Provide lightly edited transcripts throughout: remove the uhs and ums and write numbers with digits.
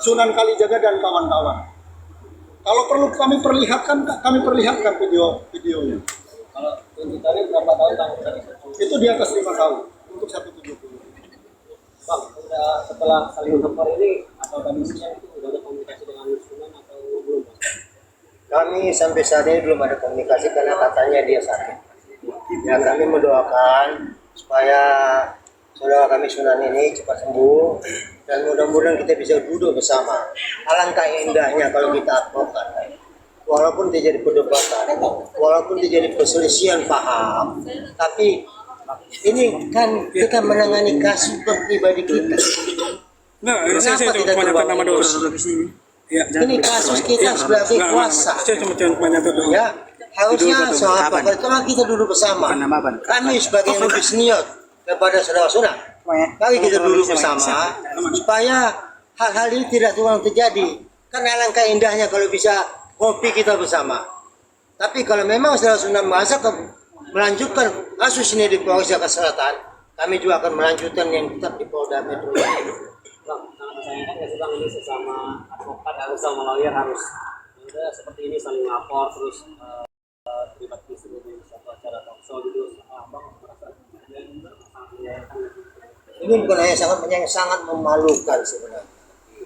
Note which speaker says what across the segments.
Speaker 1: Sunan Kalijaga dan kawan-kawan. Kalau perlu kami perlihatkan videonya.
Speaker 2: Kalau tuntutannya berapa tahun tanggung?
Speaker 1: Itu di atas 5 tahun untuk 170.
Speaker 2: Bang, udah setelah saling lapor ini atau tadi siang itu udah ada komunikasi dengan Sunan atau belum?
Speaker 3: Kami sampai saat ini belum ada komunikasi karena katanya dia sakit. Ya, kami mendoakan supaya saudara kami Sunan ini cepat sembuh dan mudah-mudahan kita bisa duduk bersama. Alangkah indahnya kalau kita advokat, walaupun terjadi perdebatan, walaupun terjadi perselisihan paham, tapi ini kan kita menangani kasus pribadi kita. Kenapa kita terbawa emosi? Ini kasus kita sebagai kuasa. Ya, harusnya sahabat kalau kita duduk bersama. Kami sebagai yang lebih senior kepada saudara Sunan, mari kita duduk bersama supaya hal-hal ini tidak terulang terjadi. Kan alangkah indahnya kalau bisa kopi kita bersama. Tapi kalau memang saudara Sunan merasa melanjutkan kasus ini di Polres Jakarta Selatan, kami juga akan melanjutkan yang tetap di Polda Metro Jaya.
Speaker 2: Bang, sangat disayangkan nggak sih bang ini sesama advokat harus sama lawyer harus seperti ini saling lapor terus terlibat di seluruh satu acara talkshow gitu. Bang merasa
Speaker 3: ini bukan hanya sangat memalukan sebenarnya.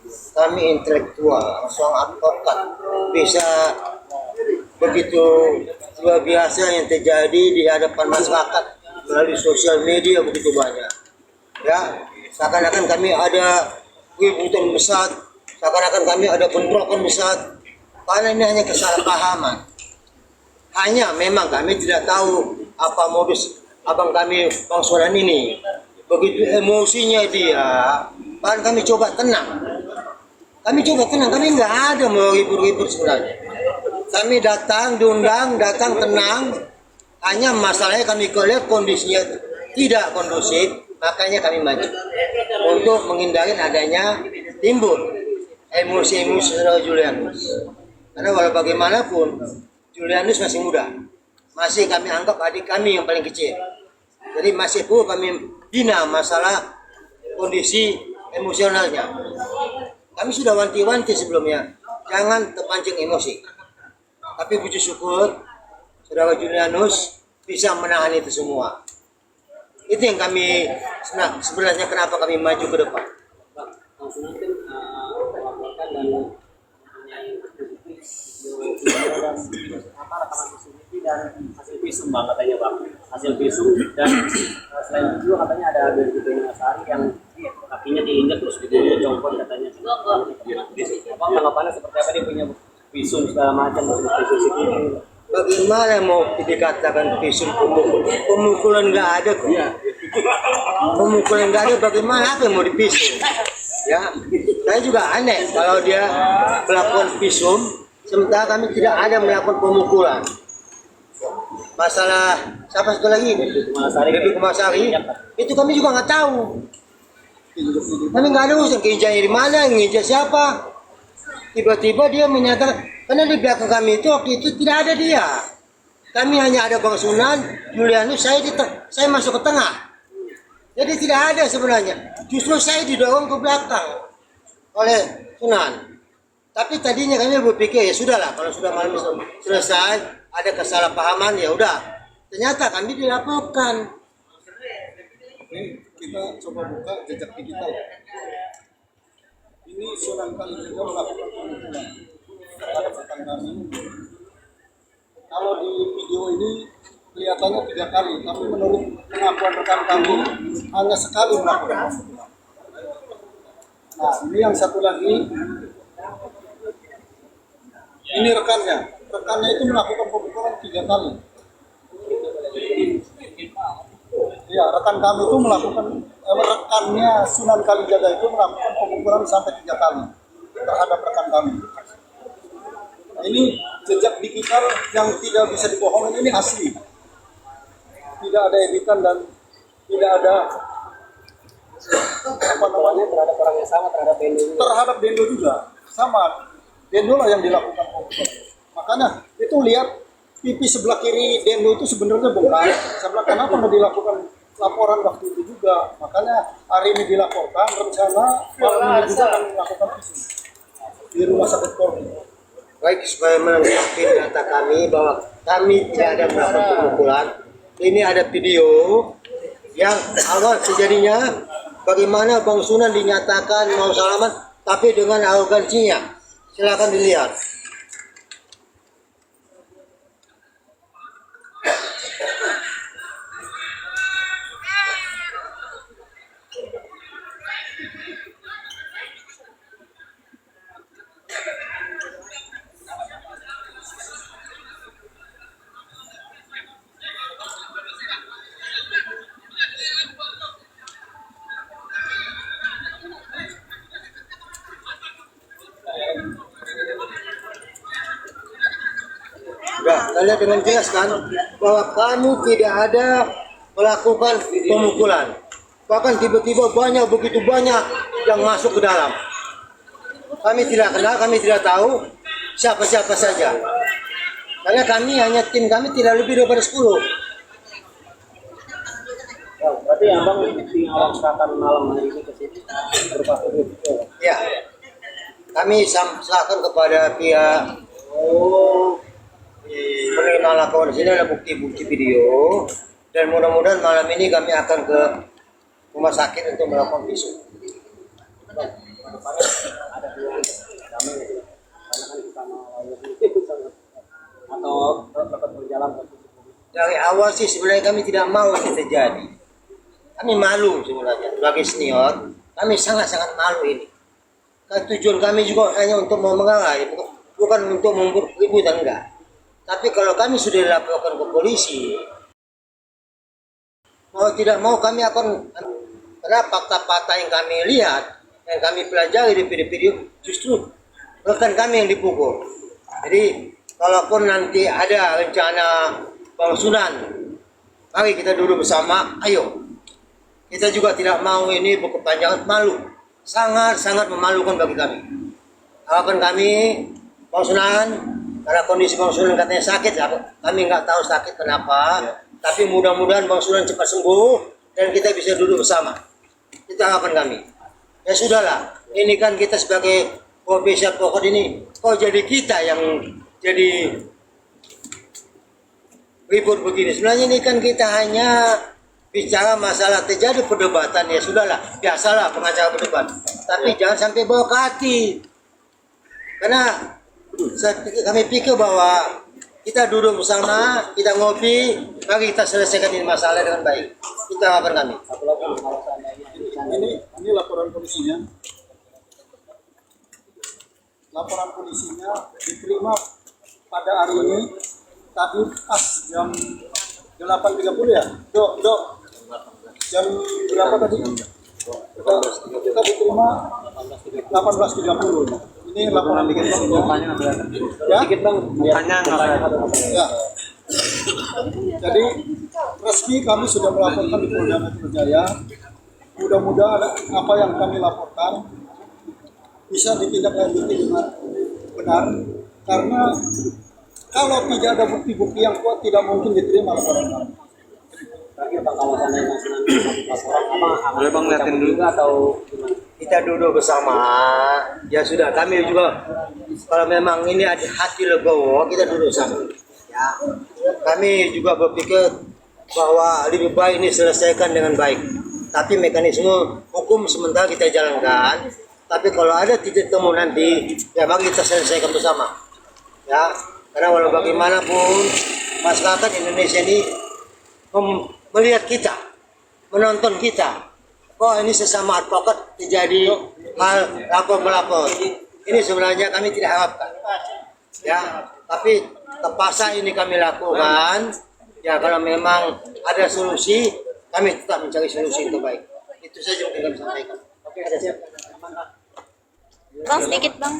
Speaker 3: Kami intelektual, seorang advokat bisa begitu luar biasa yang terjadi di hadapan masyarakat melalui sosial media begitu banyak. Ya, seakan-akan kami ada keributan besar, seakan-akan kami ada bentrokan besar. Karena ini hanya kesalahpahaman. Hanya memang kami tidak tahu apa modus abang kami Bang Sunan ini. Begitu emosinya dia, bahkan kami coba tenang. Kami nggak ada mau ribut-ribut sebenarnya. Kami datang, diundang, datang tenang. Hanya masalahnya kami lihat kondisinya tidak kondusif, makanya kami maju. Untuk menghindari adanya timbul emosi-emosi saudara Julianus. Karena walau bagaimanapun, Julianus masih muda. Masih kami anggap adik kami yang paling kecil. Jadi masih perlu kami bina masalah kondisi emosionalnya. Kami sudah wanti-wanti sebelumnya, jangan terpancing emosi. Tapi puji syukur, saudara Julianus bisa menahan itu semua. Itu yang kami sebenarnya kenapa kami maju ke depan.
Speaker 2: Bang Sunan kan melaporkan dan mempunyai rekaman CCTV dan hasil visum bang katanya bang, hasil visum dan selain itu juga katanya ada beberapa Sari yang kakinya diinjak terus dibunuh jongkok katanya. Abang tanggapannya seperti apa, dia punya visum segala macam untuk CCTV?
Speaker 3: Bagaimana mau dikatakan visum pemukulan nggak ada kok? Pemukulan nggak ada, bagaimana apa yang mau divisum? Ya, saya juga aneh kalau dia melakukan visum, sementara kami tidak ada melakukan pemukulan. Masalah siapa satu lagi? Devi Kumasari, itu kami juga nggak tahu. Kami nggak ada urusan keinjanya di mana, nginjak siapa. Tiba-tiba dia menyatakan, karena di belakang kami itu waktu itu tidak ada dia. Kami hanya ada Bang Sunan, Julianus, saya masuk ke tengah. Jadi tidak ada sebenarnya. Justru saya didorong ke belakang oleh Sunan. Tapi tadinya kami berpikir ya sudahlah, kalau sudah malam selesai ada kesalahpahaman ya udah. Ternyata kami dilaporkan.
Speaker 1: Ini kita coba buka jejak digital. Ini Sunan Kalijaga melakukan pemukulan terhadap rekan kami. Kalau di video ini kelihatannya 3 kali, tapi menurut pengakuan rekan kami hanya sekali melakukan pemukulan. Nah, ini yang satu lagi, ini rekannya itu melakukan pemukulan 3 kali. Ya, rekan kami itu rekannya Sunan Kalijaga itu melakukan pemukulan sampai 3 kali terhadap rekan kami. Nah, ini jejak digital yang tidak bisa dibohongin, ini asli. Tidak ada editan dan tidak ada apa namanya
Speaker 2: terhadap orang yang sama, terhadap Dendo juga.
Speaker 1: Terhadap Dendo juga sama. Dendo lah yang dilakukan pemukulan. Makanya itu lihat pipi sebelah kiri Dendo itu sebenarnya bongkar. Sebelah kanan pernah dilakukan laporan waktu itu juga. Makanya hari ini dilaporkan, rencana malam ini juga akan melakukan visum. di rumah sakit Polri.
Speaker 3: Baik, supaya melengkapi data kami bahwa kami tidak ada melakukan pemukulan. Ini ada video yang awal terjadinya bagaimana Bang Sunan dinyatakan mau salaman tapi dengan arogansinya. Silakan dilihat. Sudah, kalian dengan jelas kan bahwa kamu tidak ada melakukan pemukulan. Bahkan tiba-tiba begitu banyak yang masuk ke dalam. Kami tidak kenal, kami tidak tahu siapa-siapa saja. Karena tim kami tidak lebih daripada 10.
Speaker 2: Ya, berarti abang di awal serahkan malam hari ini ke sini berupa video.
Speaker 3: Ya, kami serahkan kepada pihak menerima laporan sini ada bukti-bukti video dan mudah-mudahan malam ini kami akan ke rumah sakit untuk melakukan visum.
Speaker 2: Ada dua damai karena kan kita mau atau dapat berjalan.
Speaker 3: Dari awal sih sebenarnya kami tidak mau ini terjadi. Kami malu sebenarnya sebagai senior, kami sangat-sangat malu ini. Tujuan kami juga hanya untuk mau mengalah, bukan untuk membuat keributan, enggak. Tapi kalau kami sudah dilaporkan ke polisi, mau tidak mau kami akan, karena fakta-fakta yang kami lihat, yang kami pelajari di video-video, justru rekan kami yang dipukul. Jadi, kalaupun nanti ada rencana Bang Sunan, mari kita duduk bersama, ayo. Kita juga tidak mau ini berkepanjangan, malu. Sangat-sangat memalukan bagi kami. Harapan kami, Bang Sunan, karena kondisi Bang Sunan katanya sakit, kami nggak tahu sakit kenapa, tapi mudah-mudahan Bang Sunan cepat sembuh dan kita bisa duduk bersama. Itu harapan kami. Ya sudahlah, ini kan kita sebagai profesi advokat ini, kok jadi kita yang jadi ribut begini. Sebenarnya ini kan kita hanya bicara masalah terjadi perdebatan, ya sudahlah, biasalah pengacara berdebat. Tapi jangan sampai bawa ke hati. Karena kami pikir bahwa kita duduk bersama, kita ngopi, mari kita selesaikan ini masalah dengan baik. Itu harapan kami.
Speaker 1: Ini laporan polisinya. Laporan polisinya diterima pada hari ini tadi pas jam 8.30 ya. Dok. Jam berapa tadi? Kita diterima 18.30. Ini laporan polisinya. Ya?
Speaker 2: Sedikit Bang,
Speaker 1: Ya. Jadi resmi kami sudah melaporkan di Polda Metro Jaya. Mudah-mudahan apa yang kami laporkan bisa ditindaklanjuti dengan benar, karena kalau tidak ada bukti-bukti yang kuat tidak mungkin diterima laporan kami.
Speaker 2: terakhir Bang, kalau seandainya laporan boleh Bang liatin dulu atau gimana?
Speaker 3: Kita duduk bersama, ya sudah, kami juga kalau memang ini ada hati legowo, kita duduk sama. Ya, kami juga berpikir bahwa lebih baik ini selesaikan dengan baik. Tapi mekanisme hukum sementara kita jalankan. Tapi kalau ada titik temu nanti, ya mari kita selesaikan bersama. Ya, karena walau bagaimanapun masyarakat Indonesia ini melihat kita, menonton kita. Kok ini sesama advokat terjadi hal lapor-melapor. Ini sebenarnya kami tidak harapkan. Ya, tapi terpaksa ini kami lakukan. Ya, kalau memang ada solusi, kami tetap mencari solusi yang terbaik. Itu saja yang kami sampaikan.
Speaker 2: Oke, ada siap.
Speaker 4: Bang, sedikit bang.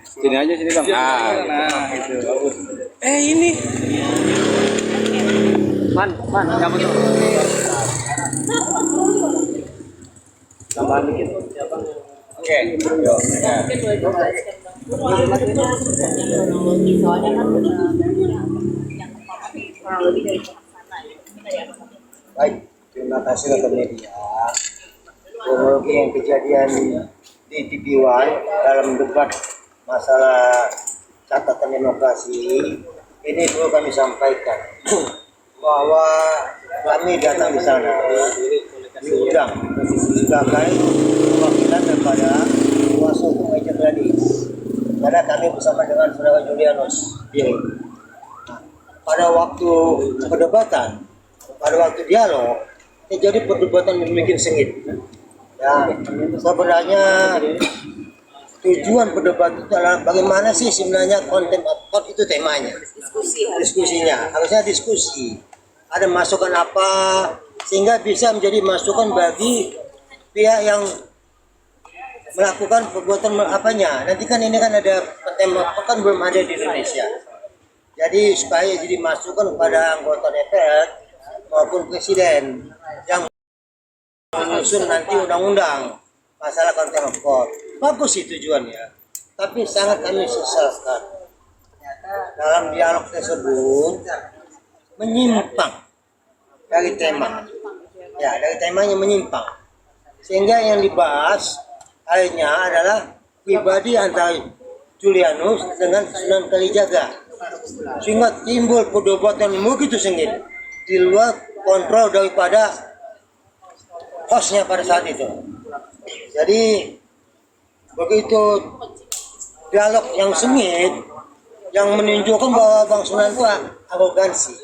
Speaker 5: Sini aja sini Bang. Nah, gitu. Ini.
Speaker 2: Man, siapa tuh? Tambahan dikit siapa?
Speaker 5: Oke. Yo. Ya.
Speaker 4: Mungkin boleh dijelaskan bang. Kronologi soalnya kan yang kurang lebih dari sana ya. Kita ya.
Speaker 3: Baik, terima kasih rekan media. kronologi yang kejadian di TV One dalam debat masalah catatan demokrasi ini perlu kami sampaikan bahwa kami datang di sana diundang sebagai perwakilan daripada kuasa hukum Ejek Gladys karena kami bersama dengan saudara Julianus. Pada waktu perdebatan, pada waktu dialog, terjadi perdebatan yang bikin sengit. Ya, sebenarnya tujuan berdebat itu adalah bagaimana sih sebenarnya konten apa itu temanya. Diskusinya, harusnya diskusi. Ada masukan apa sehingga bisa menjadi masukan bagi pihak yang melakukan perbuatan apanya. Nanti kan ini kan ada tema kan belum ada di Indonesia. Jadi supaya jadi masukan kepada anggota DPR maupun presiden yang menyusun nanti undang-undang masalah konten of court. Bagus sih tujuannya, tapi sangat kami sesalkan dalam dialog tersebut menyimpang dari tema. Ya, dari temanya menyimpang. Sehingga yang dibahas akhirnya adalah pribadi antara Julianus dengan Sunan Kalijaga. Sehingga timbul perdebatan begitu sengit di luar kontrol daripada hostnya pada saat itu. Jadi begitu dialog yang sengit yang menunjukkan bahwa Bang Sunan itu arogansi.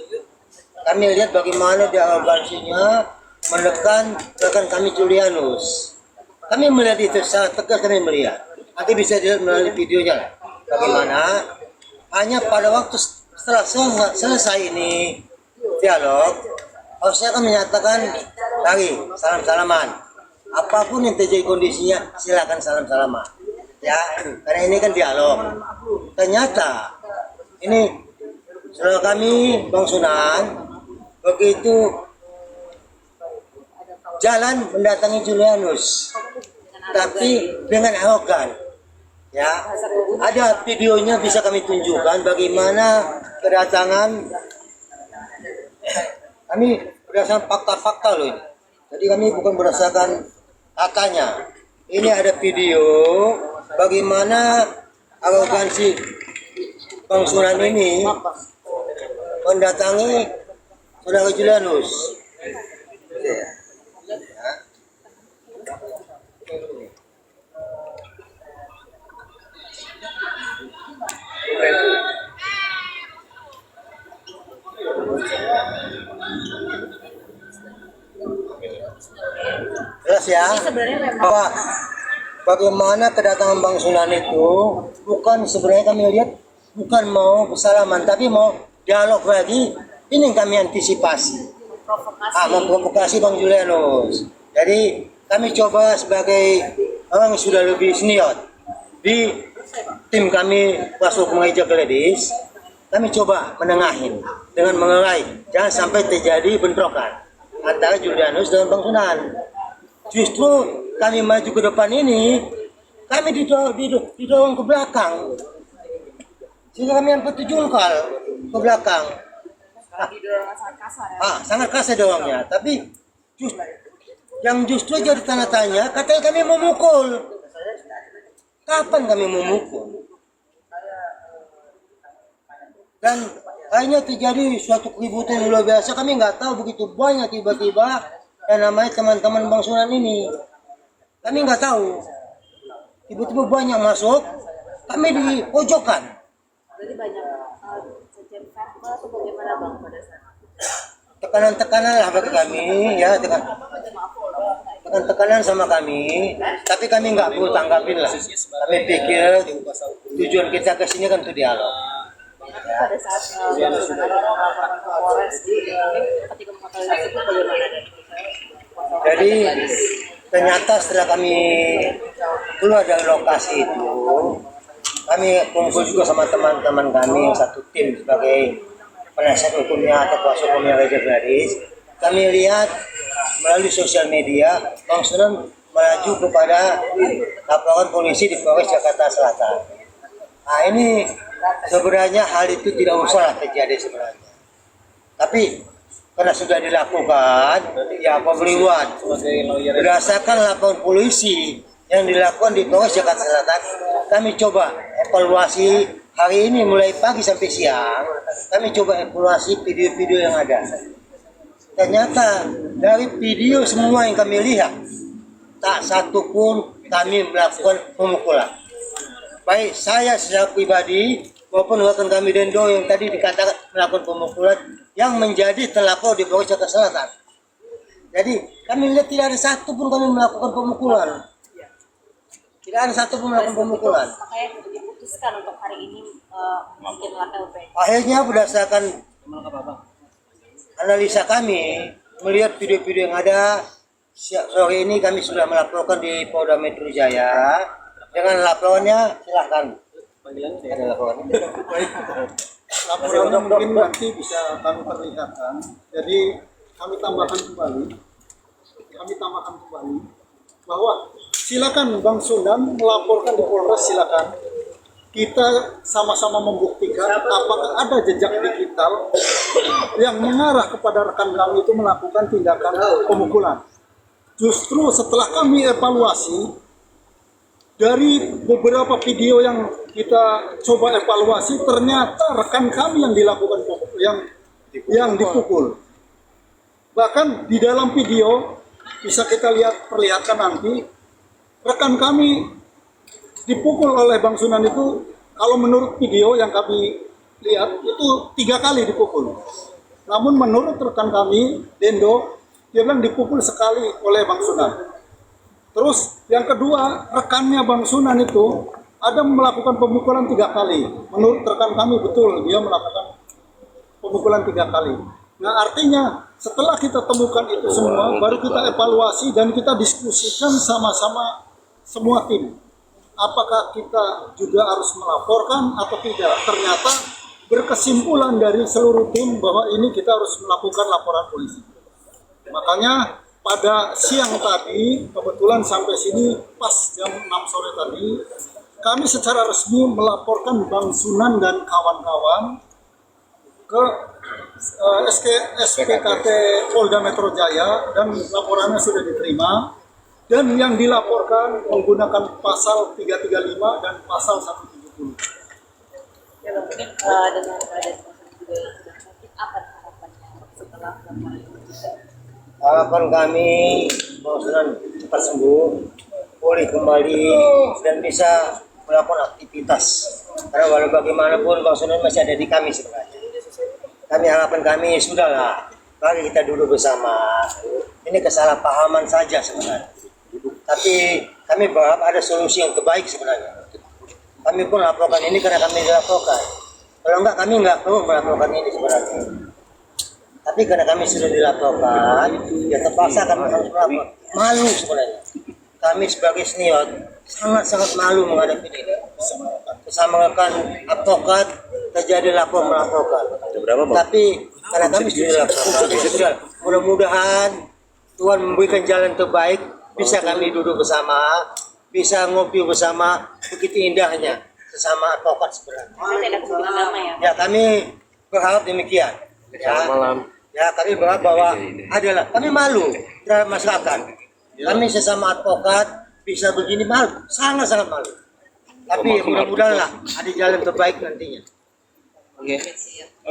Speaker 3: Kami lihat bagaimana dia arogansinya menekan rekan kami Julianus. Kami melihat itu sangat tegas, kami melihat. Nanti bisa dilihat melalui videonya lah. Bagaimana hanya pada waktu setelah selesai ini dialog, harusnya kan menyatakan lagi salam-salaman. Apapun yang terjadi kondisinya, silakan salam-salaman. Ya, karena ini kan dialog. Ternyata ini saudara kami Bang Sunan begitu jalan mendatangi Julianus, tapi dengan arogan. Ya, ada videonya bisa kami tunjukkan bagaimana kedatangan kami berdasarkan fakta-fakta loh ini. Jadi kami bukan berdasarkan katanya. Ini ada video bagaimana arogansi Bang Sunan ini mendatangi saudara Julianus. Jelas ya bahwa bagaimana kedatangan Bang Sunan itu bukan sebenarnya kami lihat bukan mau bersalaman tapi mau dialog lagi. Ini yang kami antisipasi memprovokasi Bang Julianus. Jadi kami coba sebagai orang yang sudah lebih senior di tim kami kuasa hukum Ejek Gladys, kami coba menengahin dengan mengelai jangan sampai terjadi bentrokan antara Julianus dengan Bang Sunan. Justru kami maju ke depan ini, kami didorong ke belakang, sehingga kami hampir terjungkal ke belakang. Sangat kasar dorongnya. Tapi justru jadi tanda tanya, katanya kami memukul. Kapan kami memukul? Dan akhirnya terjadi suatu keributan yang luar biasa. Kami nggak tahu begitu banyak tiba-tiba yang namanya teman-teman Bang Sunan ini. Kami nggak tahu. Tiba-tiba banyak masuk, kami di pojokan.
Speaker 4: Berarti banyak sejen verbal atau bagaimana Bang pada saat
Speaker 3: Tekanan-tekanan lah bagi kami, ya tekanan sama kami, tapi kami nggak perlu tanggapin lah. Kami pikir tujuan kita ke sini kan untuk dialog.
Speaker 4: pada saat Bang Sunan melaporkan ke Polres ketika mengetahui itu bagaimana?
Speaker 3: Jadi ternyata setelah kami keluar dari lokasi itu, kami kumpul juga sama teman-teman kami satu tim sebagai penasihat hukumnya atau kuasa hukumnya Ejek Gladys. Kami lihat melalui sosial media Bang Sunan melaju kepada laporan polisi di Polres Jakarta Selatan. Nah ini sebenarnya hal itu tidak usah terjadi sebenarnya. Tapi karena sudah dilakukan, ya pemberian berdasarkan laporan polisi yang dilakukan di Polres Jakarta Selatan. Kami coba evaluasi hari ini mulai pagi sampai siang. Kami coba evaluasi video-video yang ada. Ternyata dari video semua yang kami lihat, tak satu pun kami melakukan pemukulan. Baik saya secara pribadi maupun rekan kami Dendo yang tadi dikatakan melakukan pemukulan yang menjadi terlapor di Polres Jakarta Selatan. Jadi kami lihat tidak ada satu pun kami melakukan pemukulan. Tidak ada satu pun melakukan pemukulan.
Speaker 4: Makanya diputuskan untuk hari ini bikin LP.
Speaker 3: Akhirnya berdasarkan analisa kami melihat video-video yang ada, sore ini kami sudah melaporkan di Polda Metro Jaya. Dengan laporannya silahkan. Ada laporannya.
Speaker 1: Laporannya mungkin nanti bisa kami perlihatkan. Jadi kami tambahkan kembali bahwa silakan Bang Sunan melaporkan di Polres, silakan. Kita sama-sama membuktikan apakah ada jejak digital yang mengarah kepada rekan kami itu melakukan tindakan pemukulan. Justru setelah kami evaluasi dari beberapa video yang kita coba evaluasi, ternyata rekan kami yang dilakukan yang dipukul. Bahkan di dalam video bisa kita perlihatkan nanti rekan kami dipukul oleh Bang Sunan itu, kalau menurut video yang kami lihat itu 3 kali dipukul. Namun menurut rekan kami Dendo, dia bilang dipukul sekali oleh Bang Sunan. Terus yang kedua, rekannya Bang Sunan itu ada melakukan pemukulan 3 kali. Menurut rekan kami betul dia melakukan pemukulan 3 kali. Nah artinya setelah kita temukan itu semua, baru kita evaluasi dan kita diskusikan sama-sama semua tim. Apakah kita juga harus melaporkan atau tidak? Ternyata berkesimpulan dari seluruh tim bahwa ini kita harus melakukan laporan polisi. Makanya pada siang tadi, kebetulan sampai sini pas jam 6 sore tadi, kami secara resmi melaporkan Bang Sunan dan kawan-kawan ke SPKT Polda Metro Jaya dan laporannya sudah diterima. Dan yang dilaporkan menggunakan pasal 335 dan pasal 170.
Speaker 4: Ya mungkin dengan keadaan juga yang sedang sakit, apa harapannya setelah laporan itu?
Speaker 3: Harapan kami Bang Sunan cepat sembuh, pulih kembali dan bisa melakukan aktivitas. Karena walau bagaimanapun Bang Sunan masih ada di kami sebenarnya. Harapan kami sudahlah, mari kita duduk bersama. Ini kesalahpahaman saja sebenarnya. Tapi kami berharap ada solusi yang terbaik sebenarnya. Kami pun laporkan ini karena kami dilaporkan. Kalau enggak kami enggak perlu melaporkan ini sebenarnya. Tapi karena kami sudah dilaporkan, ya terpaksa kami harus melapor. Malu sebenarnya. Kami sebagai senior sangat-sangat malu menghadapi ini. Bersama rekan advokat terjadi lapor melaporkan. Tapi karena kami sudah dilaporkan, mudah-mudahan Tuhan memberikan jalan terbaik. Bisa kami duduk bersama, bisa ngopi bersama, begitu indahnya sesama advokat sebenarnya. Ya kami berharap demikian. Ya kami berharap bahwa adalah kami malu terhadap masyarakat. Kami sesama advokat bisa begini malu, sangat-sangat malu. Tapi mudah-mudahan ada jalan terbaik nantinya.
Speaker 5: Oke,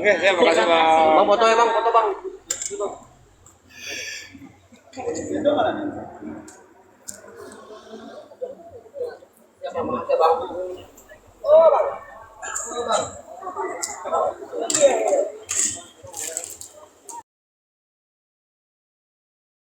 Speaker 5: saya makasih Bang.
Speaker 2: Bang foto ya Bang, foto Bang.
Speaker 3: Oh, Bang.